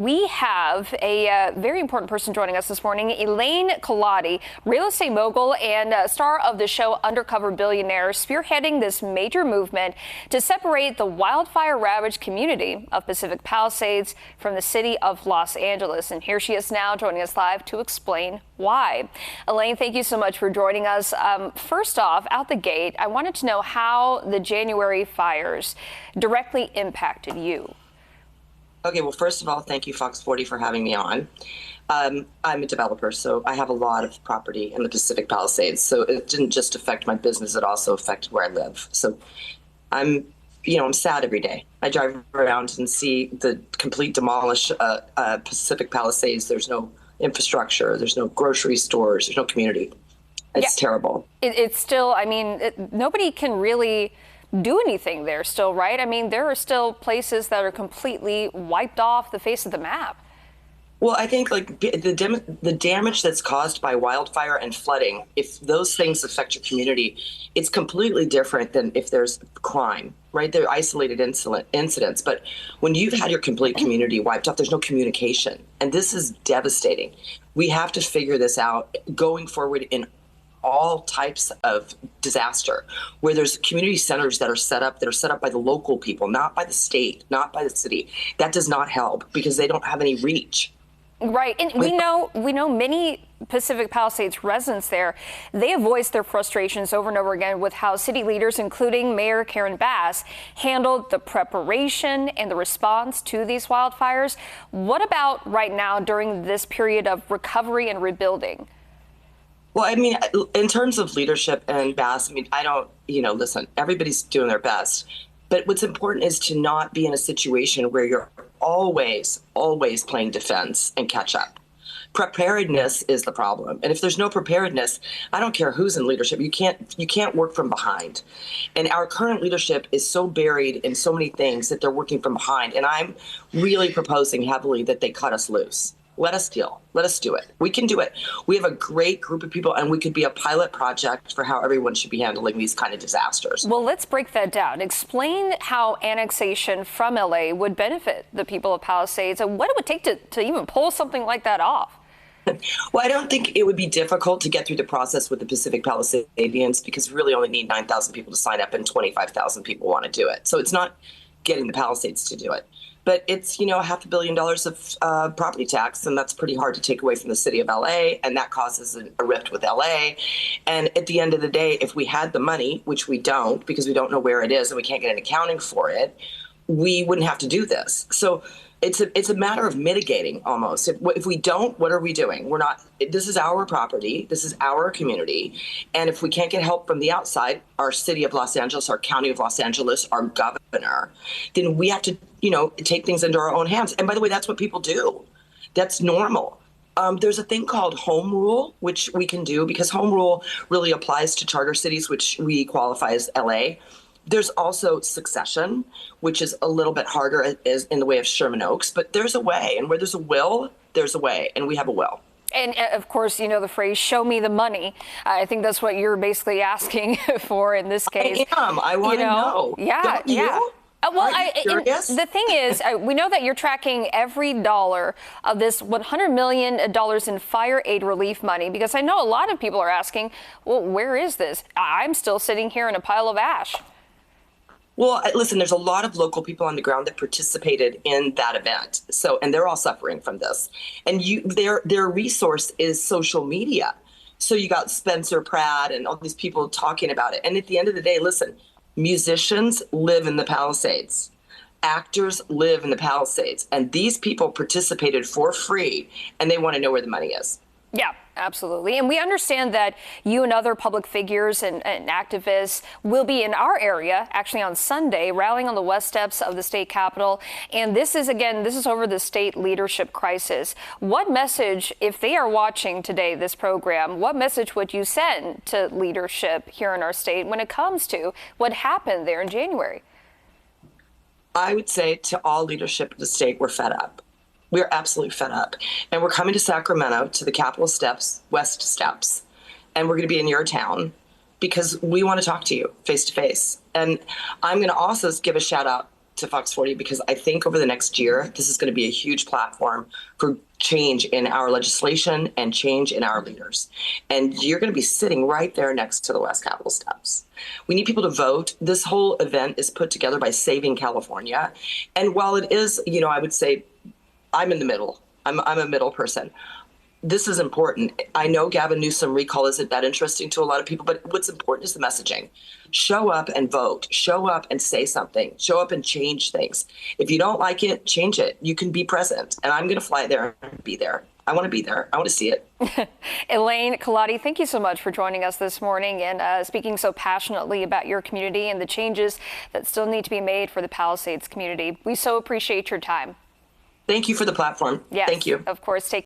We have a very important person joining us this morning, Elaine Collotti, real estate mogul and star of the show Undercover Billionaire, spearheading this major movement to separate the wildfire-ravaged community of Pacific Palisades from the city of Los Angeles. And here she is now joining us live to explain why. Elaine, thank you so much for joining us. First off, out the gate, I wanted to know how the January fires directly impacted you. Okay, well, first of all, thank you, Fox 40, for having me on. I'm a developer, so I have a lot of property in the Pacific Palisades. So it didn't just affect my business, it also affected where I live. So I'm sad every day. I drive around and see the complete demolished Pacific Palisades. There's no infrastructure, there's no grocery stores, there's no community. It's terrible. It's still, nobody can really do anything there still, right? I mean, there are still places that are completely wiped off the face of the map. Well, I think like the damage that's caused by wildfire and flooding, if those things affect your community, it's completely different than if there's crime, right? They're isolated incidents. But when you've had your complete community wiped off, there's no communication. And this is devastating. We have to figure this out going forward in all types of disaster, where there's community centers that are set up by the local people, not by the state, not by the city. That does not help because they don't have any reach. Right. And we know many Pacific Palisades residents there, they have voiced their frustrations over and over again with how city leaders, including Mayor Karen Bass, handled the preparation and the response to these wildfires. What about right now during this period of recovery and rebuilding? Well, I mean, in terms of leadership and Bass, listen, everybody's doing their best. But what's important is to not be in a situation where you're always playing defense and catch up. Preparedness is the problem. And if there's no preparedness, I don't care who's in leadership, you can't work from behind. And our current leadership is so buried in so many things that they're working from behind. And I'm really proposing heavily that they cut us loose. Let us deal. Let us do it. We can do it. We have a great group of people, and we could be a pilot project for how everyone should be handling these kind of disasters. Well, let's break that down. Explain how annexation from LA would benefit the people of Palisades and what it would take to even pull something like that off. Well, I don't think it would be difficult to get through the process with the Pacific Palisadians because we really only need 9,000 people to sign up and 25,000 people want to do it. So it's not getting the Palisades to do it. But it's, $500 million of property tax, and that's pretty hard to take away from the city of LA, and that causes a rift with LA. And at the end of the day, if we had the money, which we don't because we don't know where it is and we can't get an accounting for it, we wouldn't have to do this. So it's a matter of mitigating almost. If we don't, what are we doing? We're not. This is our property. This is our community. And if we can't get help from the outside, our city of Los Angeles, our county of Los Angeles, our governor, then we have to, take things into our own hands. And by the way, that's what people do. That's normal. There's a thing called home rule, which we can do because home rule really applies to charter cities, which we qualify as LA. There's also succession, which is a little bit harder in the way of Sherman Oaks, but there's a way. And where there's a will, there's a way. And we have a will. And of course, the phrase, show me the money. I think that's what you're basically asking for in this case. I am. I want to know. Yeah. The thing is, we know that you're tracking every dollar of this $100 million in fire aid relief money, because I know a lot of people are asking, well, where is this? I'm still sitting here in a pile of ash. Well, listen, there's a lot of local people on the ground that participated in that event. And they're all suffering from this. And their resource is social media. So you got Spencer Pratt and all these people talking about it. And at the end of the day, listen, musicians live in the Palisades. Actors live in the Palisades. And these people participated for free, and they want to know where the money is. Yeah, absolutely. And we understand that you and other public figures and activists will be in our area actually on Sunday, rallying on the west steps of the state capitol. And this is over the state leadership crisis. What message, if they are watching today this program, what message would you send to leadership here in our state when it comes to what happened there in January? I would say to all leadership of the state, we're fed up. We're absolutely fed up. And we're coming to Sacramento, to the Capitol steps, West Steps. And we're going to be in your town because we want to talk to you face to face. And I'm going to also give a shout out to Fox 40 because I think over the next year, this is going to be a huge platform for change in our legislation and change in our leaders. And you're going to be sitting right there next to the West Capitol steps. We need people to vote. This whole event is put together by Saving California. And while it is, I would say I'm in the middle. I'm a middle person. This is important. I know Gavin Newsom recall isn't that interesting to a lot of people, but what's important is the messaging. Show up and vote. Show up and say something. Show up and change things. If you don't like it, change it. You can be present. And I'm going to fly there and be there. I want to be there. I want to see it. Elaine Collotti, thank you so much for joining us this morning and speaking so passionately about your community and the changes that still need to be made for the Palisades community. We so appreciate your time. Thank you for the platform. Yes, thank you. Of course. Take